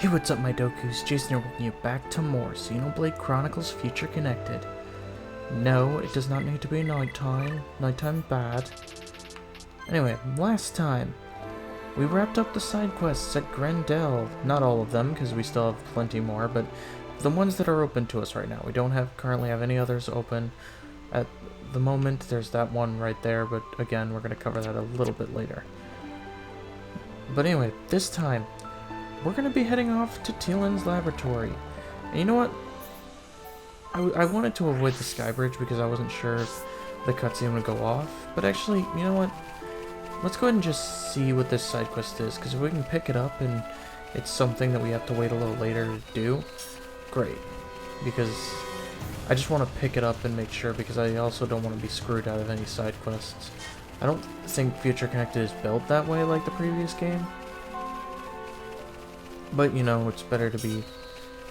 Hey, what's up, my Dokus? Jason here, welcoming you back to more Xenoblade Chronicles Future Connected. No, it does not need to be nighttime. Nighttime bad. Anyway, last time, we wrapped up the side quests at Grendel. Not all of them, because we still have plenty more, but the ones that are open to us right now. We don't currently have any others open. At the moment, there's that one right there, but again, we're going to cover that a little bit later. But anyway, this time, we're going to be heading off to Teelan's laboratory. And you know what? I wanted to avoid the sky bridge because I wasn't sure if the cutscene would go off. But actually, you know what? Let's go ahead and just see what this side quest is. Because if we can pick it up and it's something that we have to wait a little later to do, great. Because I just want to pick it up and make sure, because I also don't want to be screwed out of any side quests. I don't think Future Connected is built that way like the previous game. But, you know, it's better to be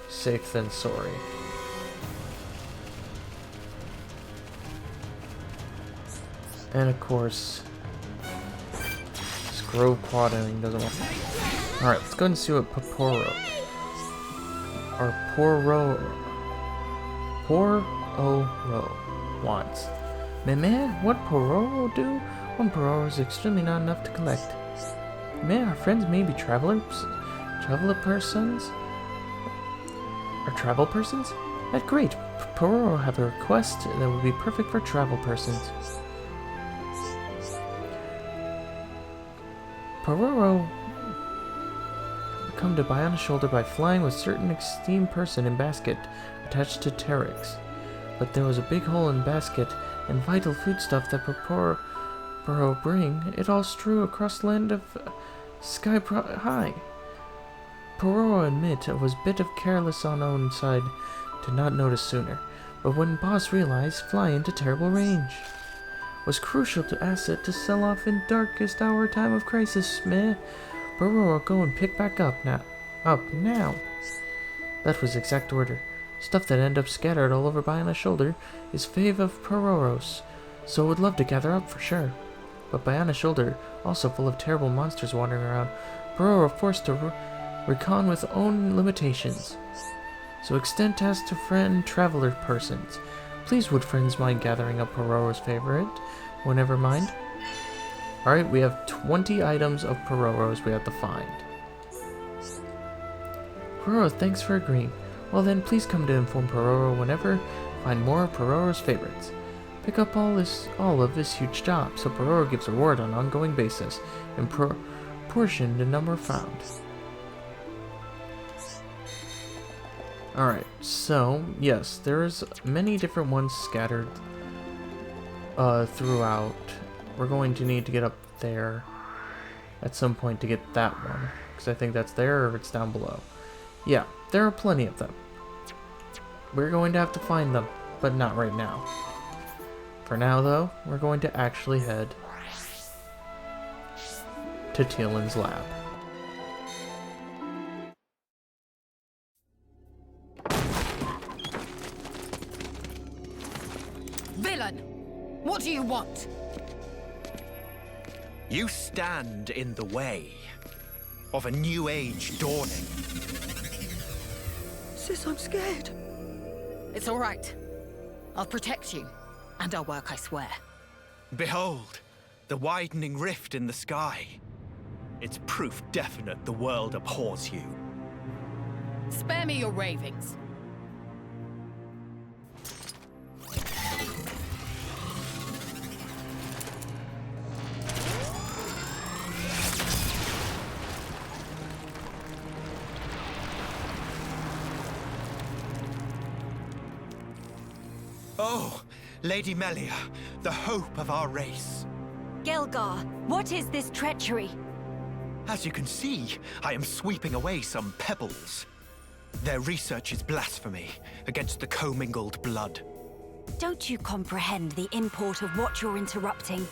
safe than sorry. And of course, this Grove Quadding doesn't want... Alright, let's go ahead and see what Poro wants. Meh, what Poro do? One Poro is extremely not enough to collect. Meh, our friends may be travel persons? That's great. Poro have a request that would be perfect for travel persons. Poro come to Biona's shoulder by flying with certain esteemed person in basket attached to Terex. But there was a big hole in basket and vital foodstuff that Poro bring. It all strew across land of sky high. Poro admit it was a bit of careless on own side to not notice sooner, but when boss realized, fly into terrible range. Was crucial to asset to sell off in darkest hour time of crisis, meh? Poro go and pick back up now. That was exact order. Stuff that end up scattered all over Biona's shoulder is fave of Poro's, so would love to gather up for sure. But Biona's shoulder also full of terrible monsters wandering around. Poro forced to recon with own limitations. So extent as to friend traveler persons. Please would friends mind gathering up Pororo's favorite? Whenever mind. Alright, we have 20 items of Pororo's we have to find. Pororo, thanks for agreeing. Well then, please come to inform Pororo whenever find more of Pororo's favorites. Pick up all of this huge job, so Pororo gives a reward on an ongoing basis, in proportion to number found. Alright, so, yes, there's many different ones scattered throughout. We're going to need to get up there at some point to get that one, because I think that's there or it's down below. Yeah, there are plenty of them. We're going to have to find them, but not right now. For now, though, we're going to actually head to Teelan's lab. Villain! What do you want? You stand in the way of a new age dawning. Sis, I'm scared. It's all right. I'll protect you. And I'll work, I swear. Behold, the widening rift in the sky. It's proof definite the world abhors you. Spare me your ravings. Oh, Lady Melia, the hope of our race. Gael'gar, what is this treachery? As you can see, I am sweeping away some pebbles. Their research is blasphemy against the commingled blood. Don't you comprehend the import of what you're interrupting?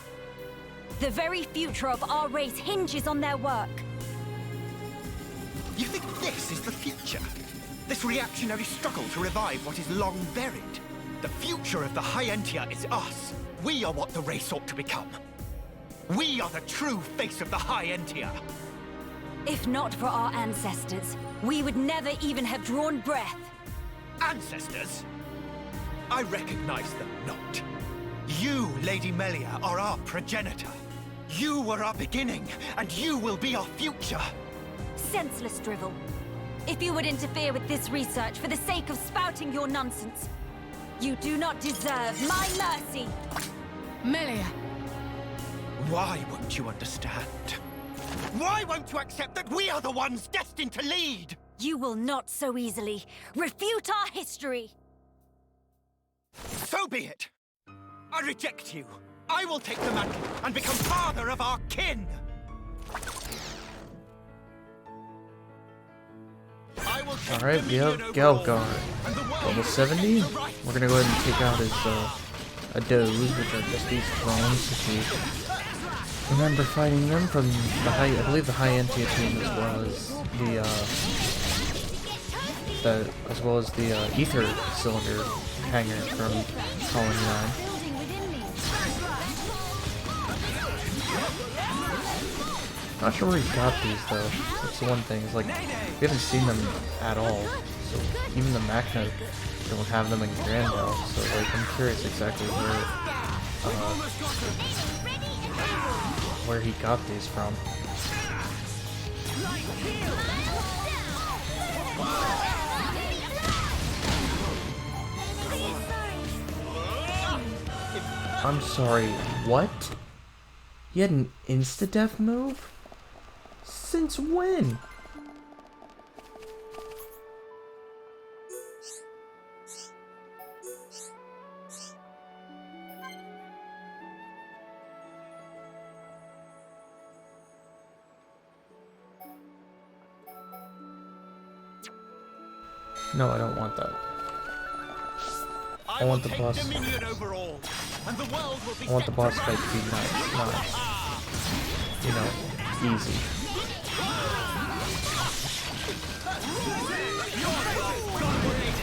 The very future of our race hinges on their work. You think this is the future? This reactionary struggle to revive what is long buried? The future of the High Entia is us. We are what the race ought to become. We are the true face of the High Entia. If not for our ancestors, we would never even have drawn breath. Ancestors? I recognize them not. You, Lady Melia, are our progenitor. You were our beginning, and you will be our future. Senseless drivel. If you would interfere with this research for the sake of spouting your nonsense, you do not deserve my mercy! Melia! Why won't you understand? Why won't you accept that we are the ones destined to lead? You will not so easily refute our history! So be it! I reject you. I will take the mantle and become father of our kin! Alright, we have Gael'gar. Level 70. We're gonna go ahead and take out his Ados, which are just these drones. If you remember fighting them from the I believe the High-Entia team, as well as the ether cylinder hanger from Colony 9. Not sure where he got these though. That's the one thing. It's like we haven't seen them at all. So even the Machna don't have them in Grandel. So like I'm curious exactly where he got these from. I'm sorry. What? He had an insta-death move? Since when? No, I don't want that. I want the boss. I want the boss fight to be nice, not, you know, easy.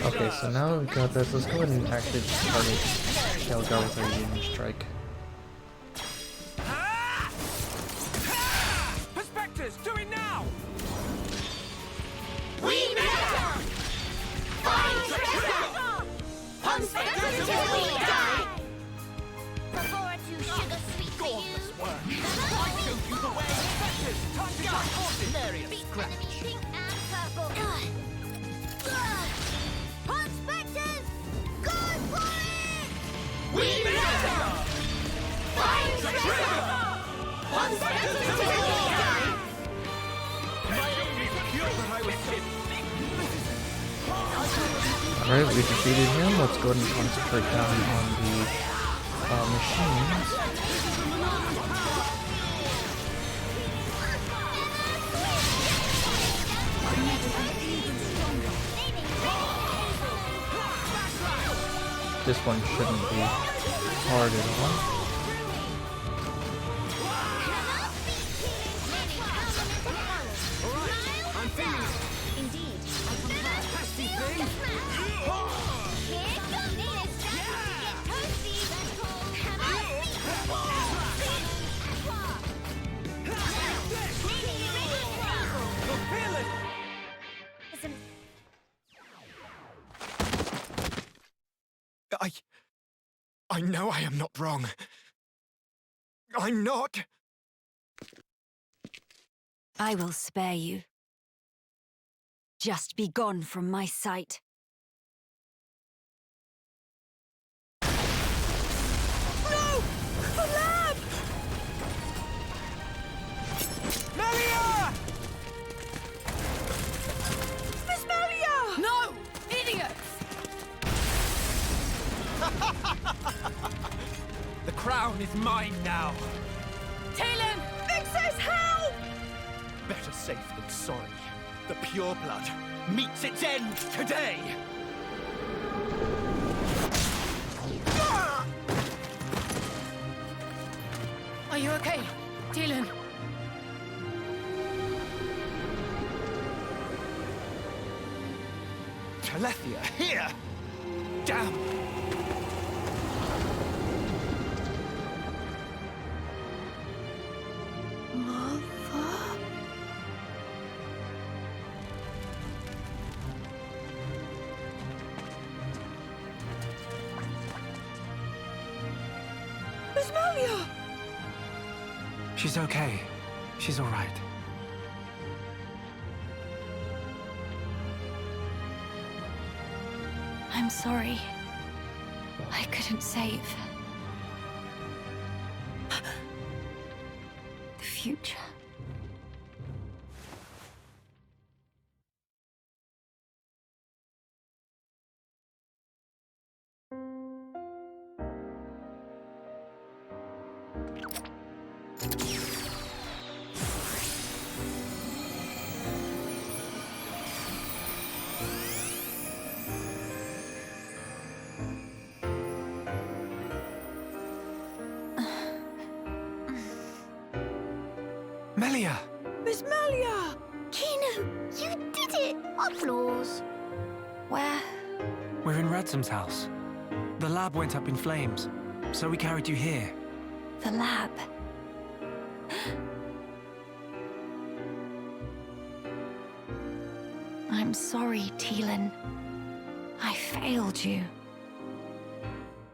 Okay, so now we've got this. Let's go ahead and actually target Gael'gar with our Union Strike. Perspectives, do it now! We matter! Find treasure! Unspecters until we die! Before I do sugar sweet for you! I showed you the way! Time to join forces! Beat enemy pink and purple! Unspecters! Go for it! We matter! Find treasure! Unspecters until we die! My only cure that I was sick! Alright, we defeated him. Let's go ahead and concentrate down on the machines. This one shouldn't be hard at all. I know I am not wrong. I'm not. I will spare you. Just be gone from my sight. No! The lab! Melia! Miss Melia! No! Idiots! The crown is mine now. Teelan! Vix's help! Better safe than sorry. The pure blood meets its end today. Are you okay, Teelan? Teelan here! Damn! Melia! She's okay. She's all right. I'm sorry. I couldn't save the future. Melia! Miss Melia! Kino, you did it! Applause. Where? We're in Radsom's house. The lab went up in flames, so we carried you here. The lab. I'm sorry, Teelan. I failed you.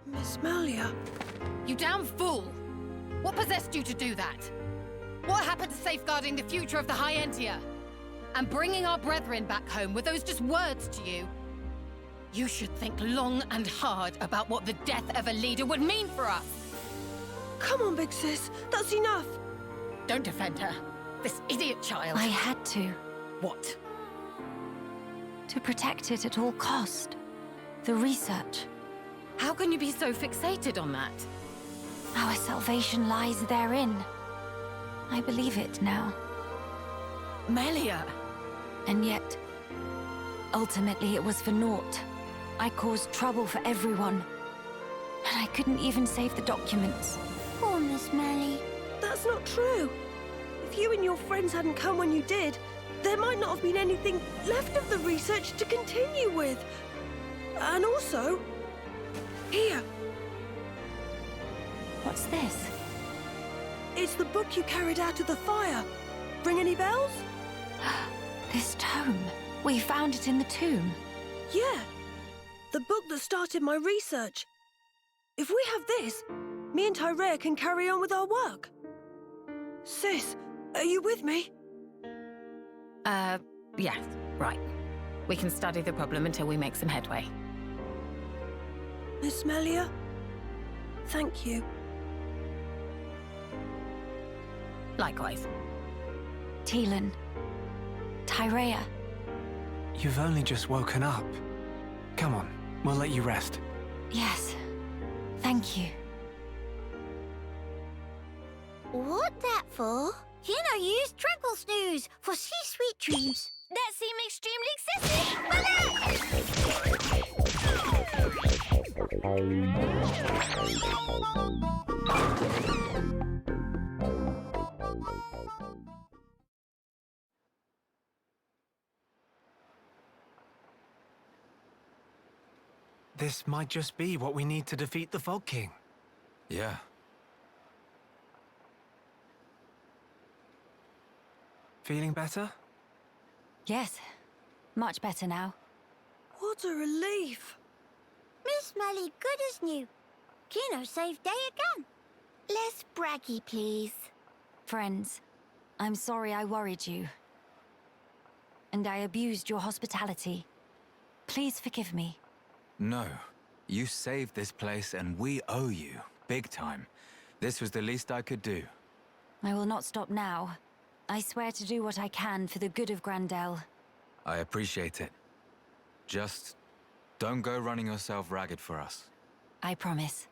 Miss Melia? You damn fool! What possessed you to do that? What happened to safeguarding the future of the High Entia? And bringing our brethren back home, were those just words to you? You should think long and hard about what the death of a leader would mean for us! Come on, big sis. That's enough. Don't defend her. This idiot child. I had to. What? To protect it at all cost. The research. How can you be so fixated on that? Our salvation lies therein. I believe it now. Melia! And yet, ultimately it was for naught. I caused trouble for everyone. And I couldn't even save the documents. Poor Miss Melly. That's not true. If you and your friends hadn't come when you did, there might not have been anything left of the research to continue with. And also, here, What's this? it's the book you carried out of the fire. Ring any bells? This tome. We found it in the tomb. Yeah, the book that started my research. If we have this, me and Tyrea can carry on with our work. Sis, are you with me? Yes, right. We can study the problem until we make some headway. Miss Melia, thank you. Likewise. Teelan. Tyrea. You've only just woken up. Come on, we'll let you rest. Yes. Thank you. What that for? Kino used Tranquil Snooze for sweet dreams. That seemed extremely excessive. This might just be what we need to defeat the Fog King. Yeah. Feeling better? Yes. Much better now. What a relief. Miss Melly good as new. Kino saved day again. Less braggy, please. Friends, I'm sorry I worried you. And I abused your hospitality. Please forgive me. No. You saved this place and we owe you. Big time. This was the least I could do. I will not stop now. I swear to do what I can for the good of Grandel. I appreciate it. Just don't go running yourself ragged for us. I promise.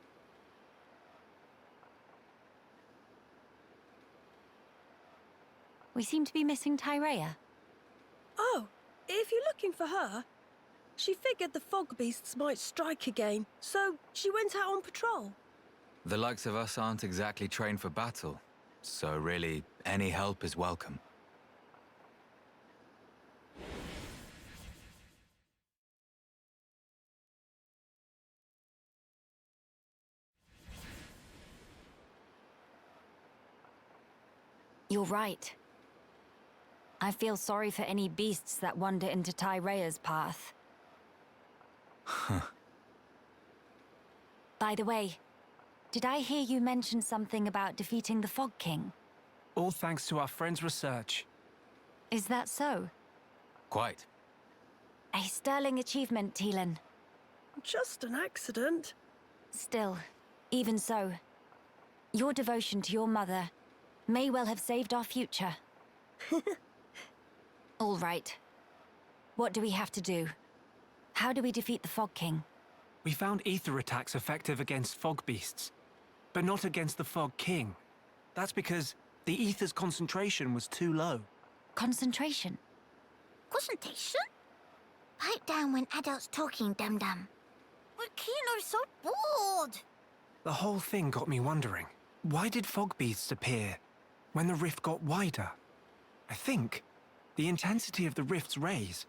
We seem to be missing Tyrea. Oh, if you're looking for her, she figured the fog beasts might strike again, so she went out on patrol. The likes of us aren't exactly trained for battle, so really, any help is welcome. You're right. I feel sorry for any beasts that wander into Tyrea's path. Huh. By the way, Did I hear you mention something about defeating the Fog King? All thanks to our friend's research. Is that so? Quite. A sterling achievement, Teelan. Just an accident. Still, even so, your devotion to your mother may well have saved our future. All right. What do we have to do? How do we defeat the Fog King? We found ether attacks effective against fog beasts, but not against the Fog King. That's because the ether's concentration was too low. Concentration? Concentration? Pipe down when adults talking, dum-dum. We're Kino's so bored. The whole thing got me wondering, why did fog beasts appear when the rift got wider? I think the intensity of the rift's rays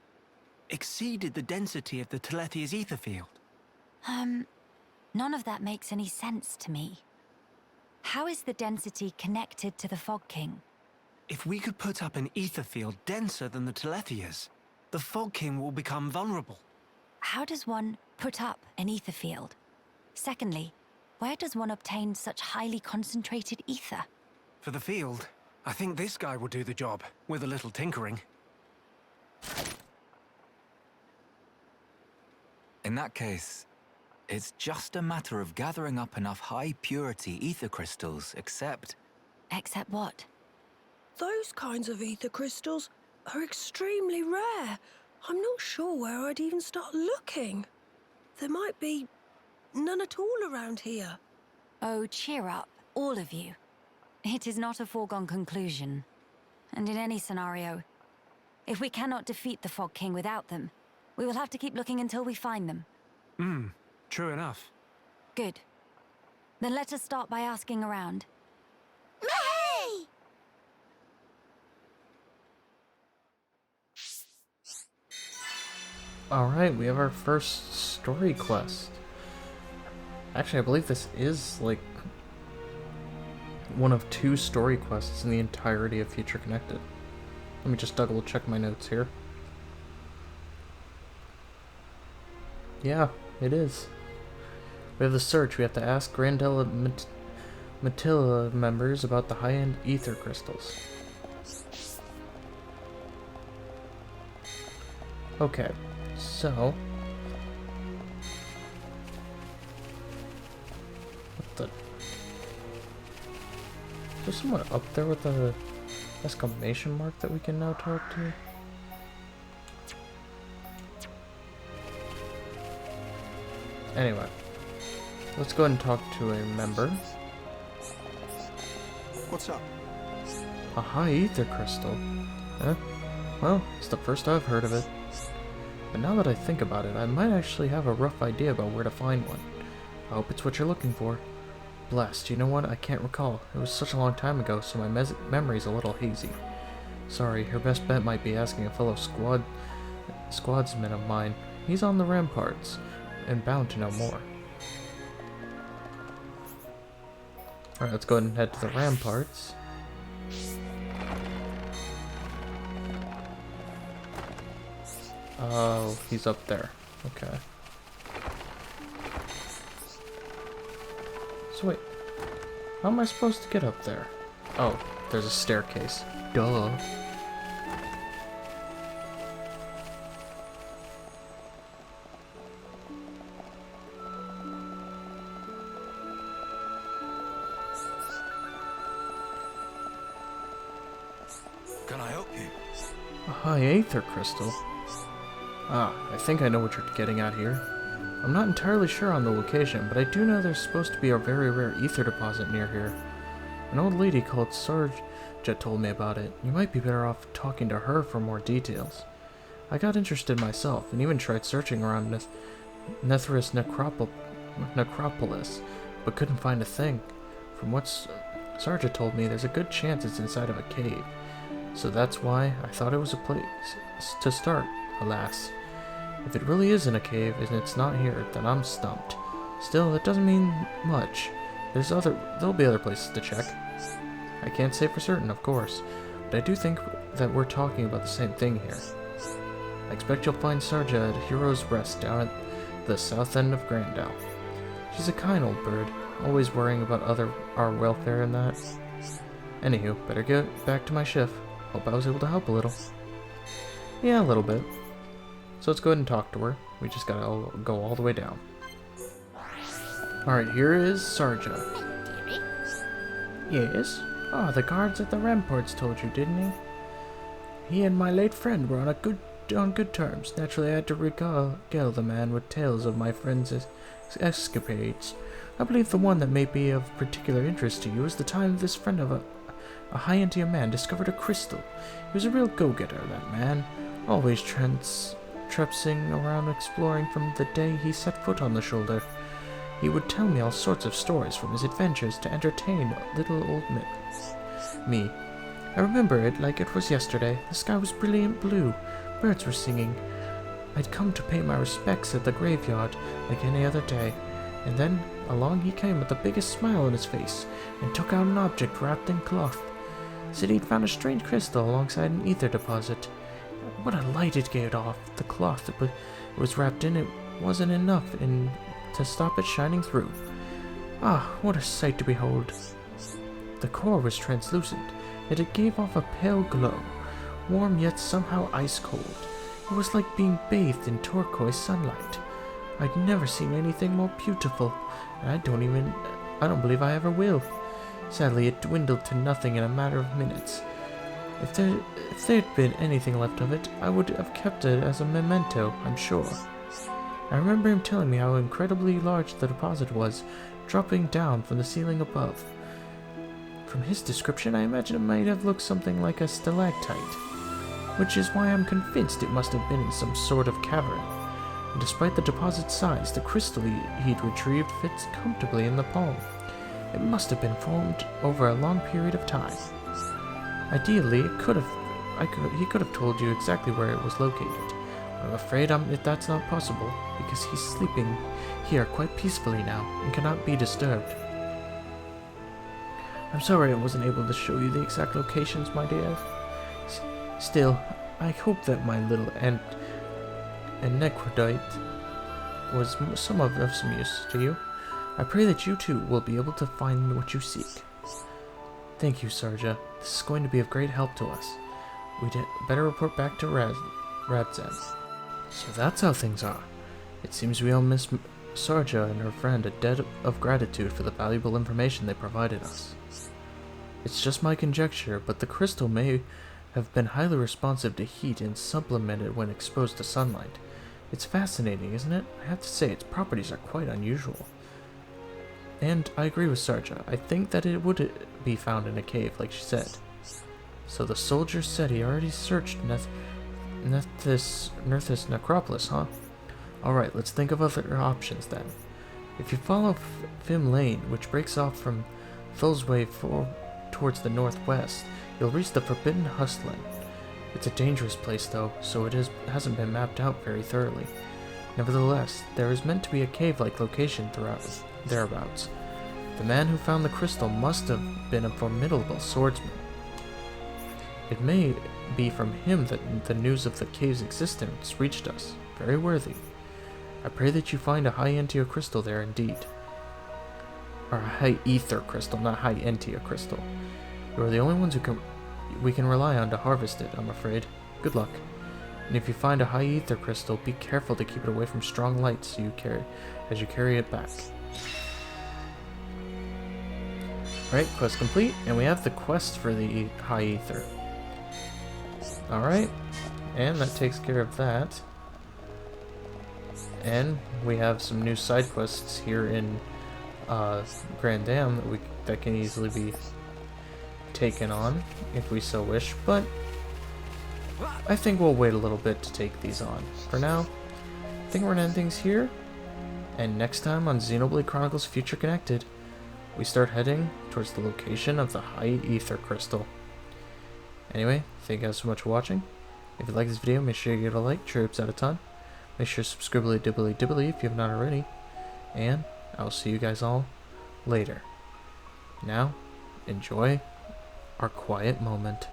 exceeded the density of the Telethia's ether field. None of that makes any sense to me. How is the density connected to the Fog King? If we could put up an ether field denser than the Telethia's, the Fog King will become vulnerable. How does one put up an ether field? Secondly, where does one obtain such highly concentrated ether? For the field, I think this guy will do the job, with a little tinkering. In that case, it's just a matter of gathering up enough high-purity ether crystals, except... Except what? Those kinds of ether crystals are extremely rare. I'm not sure where I'd even start looking. There might be none at all around here. Oh, cheer up, all of you. It is not a foregone conclusion. And in any scenario, if we cannot defeat the Fog King without them, we will have to keep looking until we find them. True enough. Good. Then let us start by asking around. Hey! Alright, we have our first story quest. Actually, I believe this is, like, one of 2 story quests in the entirety of Future Connected. Let me just double check my notes here. Yeah, it is. We have the search. We have to ask Grandella Matilla members about the high-end ether crystals. Okay, so... What the... Is there someone up there with a exclamation mark that we can now talk to? Anyway, let's go ahead and talk to a member. What's up? A high ether crystal? Huh? Well, it's the first I've heard of it. But now that I think about it, I might actually have a rough idea about where to find one. I hope it's what you're looking for. Blessed, you know what? I can't recall. It was such a long time ago, so my memory's a little hazy. Sorry, your best bet might be asking a fellow squadsman of mine. He's on the ramparts, and bound to know more. Alright, let's go ahead and head to the ramparts. Oh, he's up there. Okay. So wait, how am I supposed to get up there? Oh, there's a staircase. Duh. Can I help you? A high aether crystal? Ah, I think I know what you're getting at here. I'm not entirely sure on the location, but I do know there's supposed to be a very rare ether deposit near here. An old lady called Sarja told me about it. You might be better off talking to her for more details. I got interested myself, and even tried searching around Nethris Necropolis, but couldn't find a thing. From what Sarja told me, there's a good chance it's inside of a cave. So that's why I thought it was a place to start, alas. If it really is in a cave and it's not here, then I'm stumped. Still, that doesn't mean much. There'll be other places to check. I can't say for certain, of course, but I do think that we're talking about the same thing here. I expect you'll find Sarja at Hero's Rest down at the south end of Grandal. She's a kind old bird, always worrying about our welfare and that. Anywho, better get back to my shift. Hope I was able to help a little. Yeah, a little bit. So let's go ahead and talk to her. We just gotta go all the way down. Alright, here is Sarja. Yes? Oh, the guards at the ramparts told you, didn't he? He and my late friend were on good terms. Naturally, I had to regale the man with tales of my friend's escapades. I believe the one that may be of particular interest to you is the time this friend of a high-Entia man discovered a crystal. He was a real go-getter, that man. Always traipsing around exploring from the day he set foot on the shoulder. He would tell me all sorts of stories from his adventures to entertain little old me. I remember it like it was yesterday. The sky was brilliant blue. Birds were singing. I'd come to pay my respects at the graveyard like any other day. And then along he came with the biggest smile on his face and took out an object wrapped in cloth. Said he'd found a strange crystal alongside an ether deposit. What a light it gave off. The cloth it was wrapped in, it wasn't enough to stop it shining through. Ah, what a sight to behold. The core was translucent, yet it gave off a pale glow, warm yet somehow ice cold. It was like being bathed in turquoise sunlight. I'd never seen anything more beautiful, and I don't believe I ever will. Sadly, it dwindled to nothing in a matter of minutes. If there'd been anything left of it, I would have kept it as a memento, I'm sure. I remember him telling me how incredibly large the deposit was, dropping down from the ceiling above. From his description, I imagine it might have looked something like a stalactite, which is why I'm convinced it must have been in some sort of cavern. And despite the deposit's size, the crystal he'd retrieved fits comfortably in the palm. It must have been formed over a long period of time. Ideally, he could have told you exactly where it was located. I'm afraid that's not possible, because he's sleeping here quite peacefully now and cannot be disturbed. I'm sorry I wasn't able to show you the exact locations, my dear. Still, I hope that my little anecdote was of some use to you. I pray that you too will be able to find what you seek. Thank you, Sarja. This is going to be of great help to us. We'd better report back to Radzem. So that's how things are. It seems we all miss Sarja and her friend a debt of gratitude for the valuable information they provided us. It's just my conjecture, but the crystal may have been highly responsive to heat and supplemented when exposed to sunlight. It's fascinating, isn't it? I have to say, its properties are quite unusual. And I agree with Sarja. I think that it would be found in a cave, like she said. So the soldier said he already searched Nethys necropolis, huh? Alright, let's think of other options then. If you follow Fim Lane, which breaks off from Fulsway towards the northwest, you'll reach the Forbidden Hustland. It's a dangerous place though, so it hasn't been mapped out very thoroughly. Nevertheless, there is meant to be a cave-like location thereabouts. The man who found the crystal must have been a formidable swordsman. It may be from him that the news of the cave's existence reached us. Very worthy. I pray that you find a high-Entia crystal there indeed. Or a high-ether crystal, not high-Entia crystal. You are the only ones we can rely on to harvest it, I'm afraid. Good luck. And if you find a high-ether crystal, be careful to keep it away from strong lights as you carry it back. Alright, quest complete, and we have the quest for the high-ether. Alright, and that takes care of that. And we have some new side quests here in Grand Dam that can easily be taken on if we so wish, but I think we'll wait a little bit to take these on. For now, I think we're gonna end things here, and next time on Xenoblade Chronicles Future Connected, we start heading towards the location of the High Ether Crystal. Anyway, thank you guys so much for watching. If you like this video, make sure you give it a like, trips out a ton. Make sure to subscribe dibbly if you have not already. And I'll see you guys all later. Now, enjoy our quiet moment.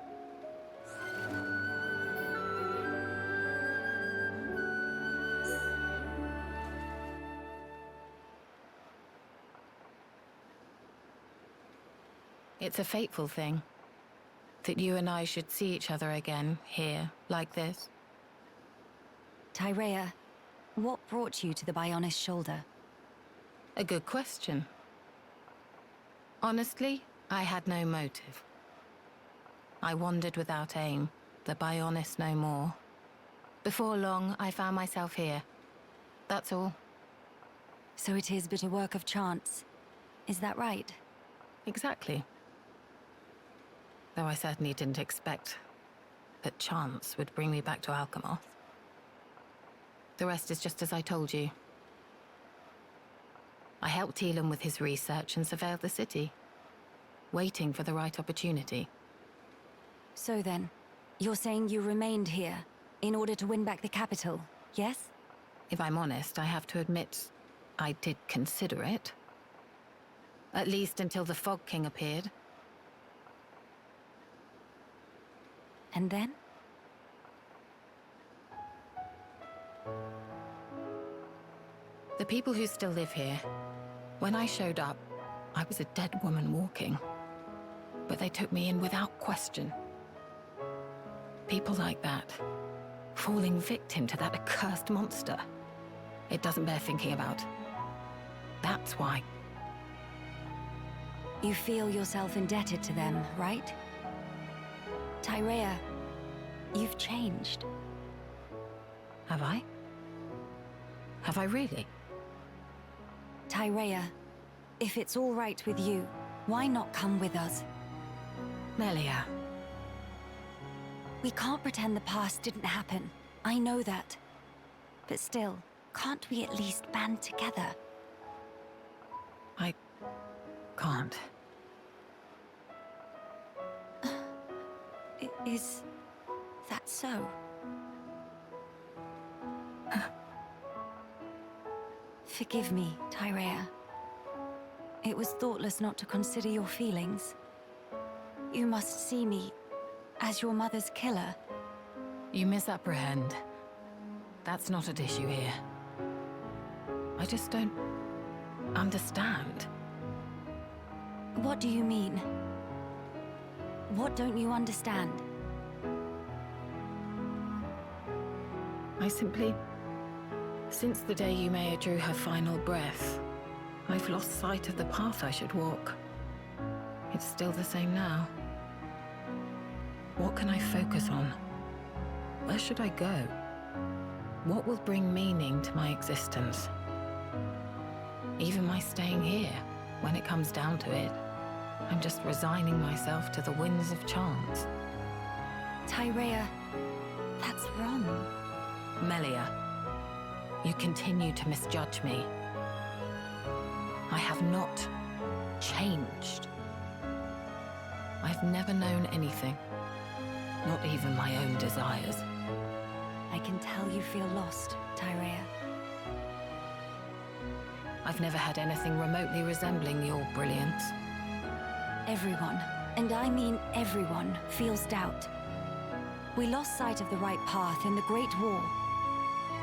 It's a fateful thing. That you and I should see each other again, here, like this. Tyrea, what brought you to the Bionis shoulder? A good question. Honestly, I had no motive. I wandered without aim, the Bionis no more. Before long, I found myself here. That's all. So it is but a work of chance. Is that right? Exactly. Though I certainly didn't expect that chance would bring me back to Alchemoth. The rest is just as I told you. I helped Teelan with his research and surveilled the city, waiting for the right opportunity. So then, you're saying you remained here in order to win back the capital, yes? If I'm honest, I have to admit, I did consider it. At least until the Fog King appeared. And then? The people who still live here, when I showed up, I was a dead woman walking. But they took me in without question. People like that, falling victim to that accursed monster. It doesn't bear thinking about. That's why. You feel yourself indebted to them, right? Tyrea, you've changed. Have I? Have I really? Tyrea, if it's all right with you, why not come with us? Melia. We can't pretend the past didn't happen. I know that. But still, can't we at least band together? I can't. Is that so? Forgive me, Tyrea. It was thoughtless not to consider your feelings. You must see me as your mother's killer. You misapprehend. That's not at issue here. I just don't understand. What do you mean? What don't you understand? I simply... Since the day Yumea drew her final breath, I've lost sight of the path I should walk. It's still the same now. What can I focus on? Where should I go? What will bring meaning to my existence? Even my staying here, when it comes down to it, I'm just resigning myself to the winds of chance. Tyrea, that's wrong. Melia, you continue to misjudge me. I have not changed. I've never known anything, not even my own desires. I can tell you feel lost, Tyrea. I've never had anything remotely resembling your brilliance. Everyone, and I mean everyone, feels doubt. We lost sight of the right path in the Great War.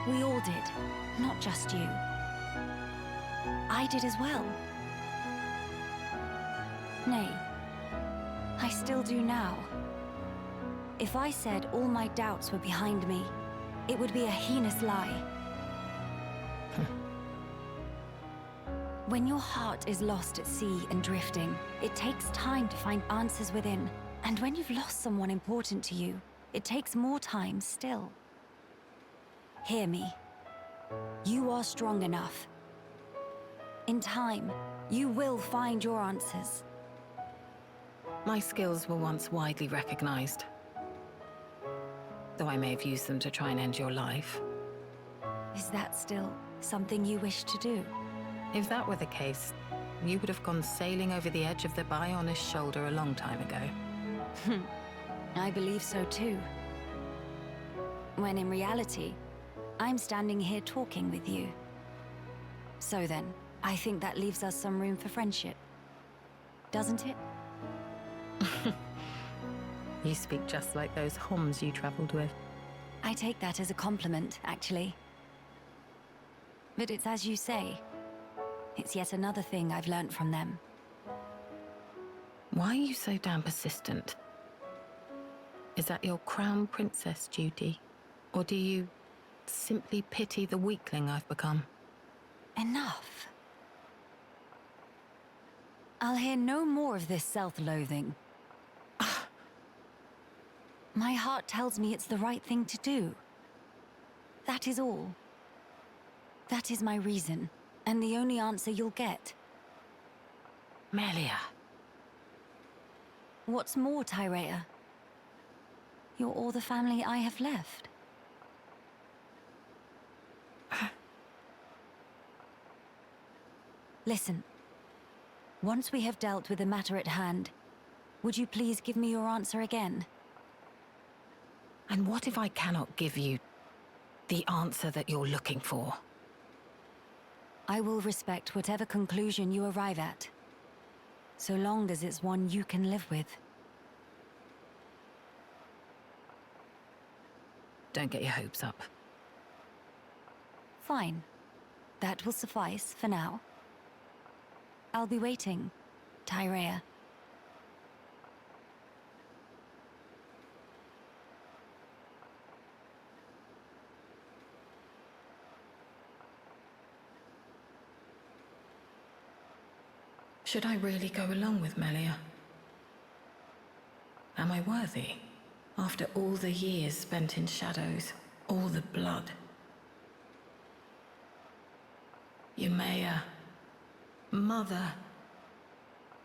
We all did, not just you. I did as well. Nay, I still do now. If I said all my doubts were behind me, it would be a heinous lie. When your heart is lost at sea and drifting, it takes time to find answers within. And when you've lost someone important to you, it takes more time still. Hear me. You are strong enough. In time, you will find your answers. My skills were once widely recognized, though I may have used them to try and end your life. Is that still something you wish to do? If that were the case, you would have gone sailing over the edge of the Bionis shoulder a long time ago. I believe so too. When in reality, I'm standing here talking with you. So then, I think that leaves us some room for friendship. Doesn't it? You speak just like those Homs you traveled with. I take that as a compliment, actually. But it's as you say. It's yet another thing I've learnt from them. Why are you so damn persistent? Is that your crown princess duty? Or do you simply pity the weakling I've become? Enough. I'll hear no more of this self-loathing. My heart tells me it's the right thing to do. That is all. That is my reason, and the only answer you'll get. Melia. What's more, Tyrea? You're all the family I have left. Listen. Once we have dealt with the matter at hand, would you please give me your answer again? And what if I cannot give you the answer that you're looking for? I will respect whatever conclusion you arrive at, so long as it's one you can live with. Don't get your hopes up. Fine. That will suffice for now. I'll be waiting, Tyrea. Should I really go along with Melia? Am I worthy? After all the years spent in shadows, all the blood. Yumea, Mother,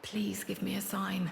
please give me a sign.